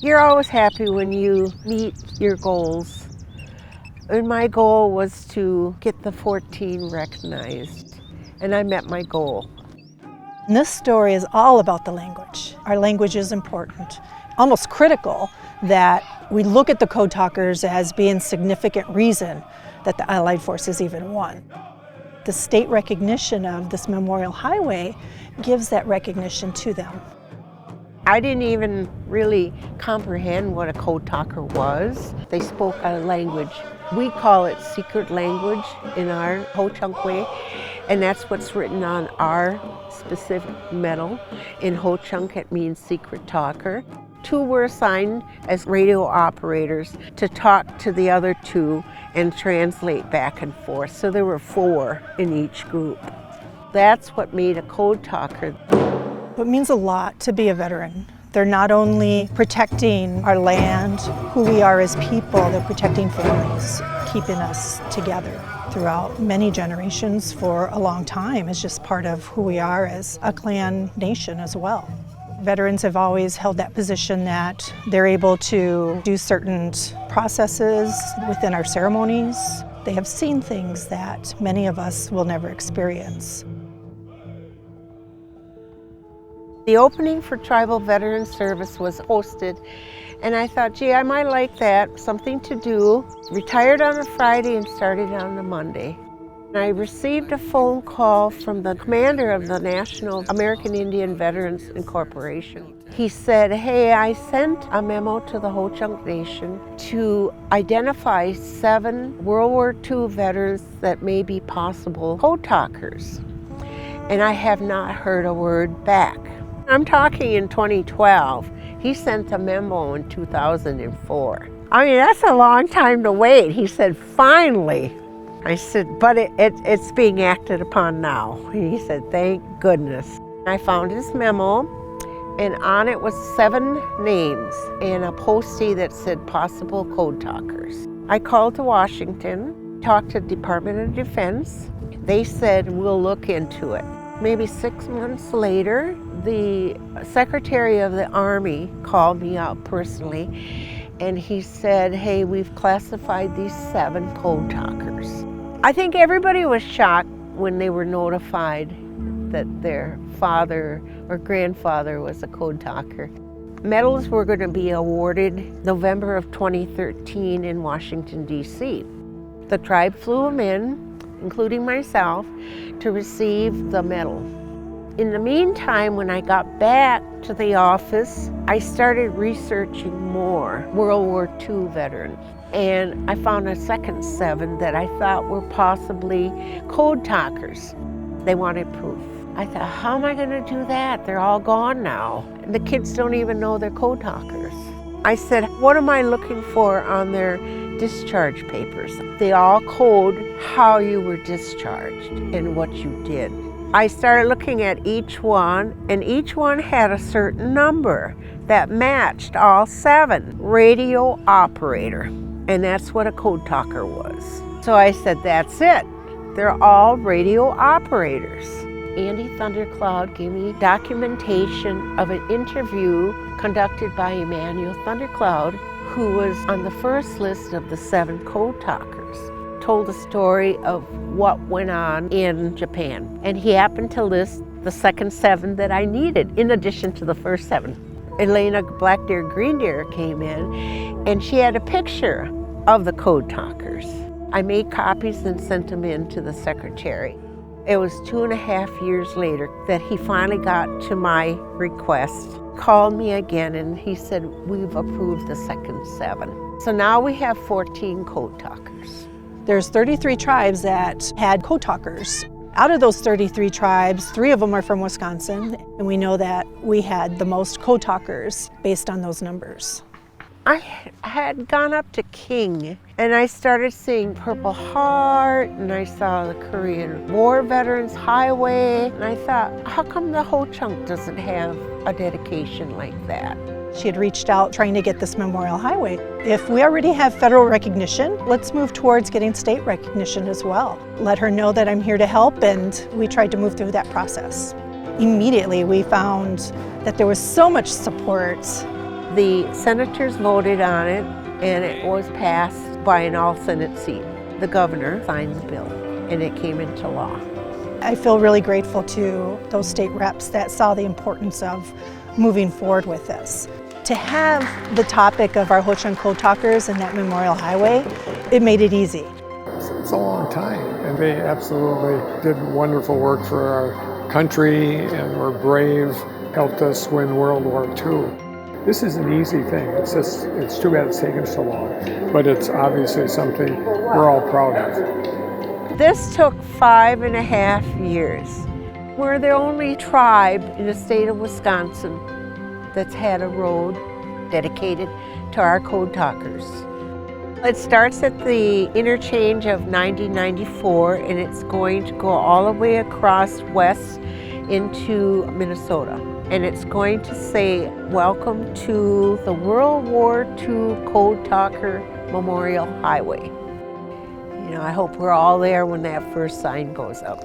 You're always happy when you meet your goals. And my goal was to get the 14 recognized, and I met my goal. And this story is all about the language. Our language is important, almost critical that we look at the code talkers as being significant reason that the Allied forces even won. The state recognition of this Memorial Highway gives that recognition to them. I didn't even really comprehend what a code talker was. They spoke a language. We call it secret language in our Ho-Chunk way, and that's what's written on our specific medal. In Ho-Chunk, it means secret talker. 2 were assigned as radio operators to talk to the other 2 and translate back and forth. So there were 4 in each group. That's what made a code talker. It means a lot to be a veteran. They're not only protecting our land, who we are as people, they're protecting families, keeping us together throughout many generations for a long time. It's just part of who we are as a clan nation as well. Veterans have always held that position that they're able to do certain processes within our ceremonies. They have seen things that many of us will never experience. The opening for Tribal Veteran Service was posted, and I thought, gee, I might like that, something to do. Retired on a Friday and started on a Monday. I received a phone call from the commander of the National American Indian Veterans Incorporation. He said, hey, I sent a memo to the Ho-Chunk Nation to identify 7 World War II veterans that may be possible code talkers. And I have not heard a word back. I'm talking in 2012. He sent a memo in 2004. I mean, that's a long time to wait. He said, finally. I said, but it's being acted upon now. He said, thank goodness. I found his memo, and on it was 7 names and a postie that said possible code talkers. I called to Washington, talked to the Department of Defense. They said, we'll look into it. Maybe 6 months later, the Secretary of the Army called me out personally, and he said, hey, we've classified these 7 code talkers. I think everybody was shocked when they were notified that their father or grandfather was a code talker. Medals were going to be awarded November of 2013 in Washington, D.C. The tribe flew them in, including myself, to receive the medal. In the meantime, when I got back to the office, I started researching more World War II veterans. And I found a second 7 that I thought were possibly code talkers. They wanted proof. I thought, how am I going to do that? They're all gone now. And the kids don't even know they're code talkers. I said, what am I looking for on their discharge papers? They all code how you were discharged and what you did. I started looking at each one, and each one had a certain number that matched all 7. Radio operator, and that's what a code talker was. So I said, that's it. They're all radio operators. Andy Thundercloud gave me documentation of an interview conducted by Emmanuel Thundercloud, who was on the first list of the 7 code talkers. Told a story of what went on in Japan. And he happened to list the second 7 that I needed, in addition to the first 7. Elena Black Deer Green Deer came in, and she had a picture of the code talkers. I made copies and sent them in to the secretary. It was 2.5 years later that he finally got to my request, called me again, and he said, we've approved the second 7. So now we have 14 code talkers. There's 33 tribes that had code talkers. Out of those 33 tribes, 3 of them are from Wisconsin, and we know that we had the most code talkers based on those numbers. I had gone up to King, and I started seeing Purple Heart, and I saw the Korean War Veterans Highway, and I thought, how come the Ho-Chunk doesn't have a dedication like that? She had reached out trying to get this Memorial Highway. If we already have federal recognition, let's move towards getting state recognition as well. Let her know that I'm here to help, and we tried to move through that process. Immediately we found that there was so much support The senators voted on it, and it was passed by an all-Senate seat. The governor signed the bill, and it came into law. I feel really grateful to those state reps that saw the importance of moving forward with this. To have the topic of our Ho-Chunk Code Talkers and that Memorial Highway, it made it easy. It's a long time, and they absolutely did wonderful work for our country and were brave, helped us win World War II. This is an easy thing. It's too bad it's taken so long, but it's obviously something we're all proud of. This took 5.5 years. We're the only tribe in the state of Wisconsin that's had a road dedicated to our code talkers. It starts at the interchange of 9094, and it's going to go all the way across west into Minnesota. And it's going to say, "Welcome to the World War II Code Talker Memorial Highway." You know, I hope we're all there when that first sign goes up.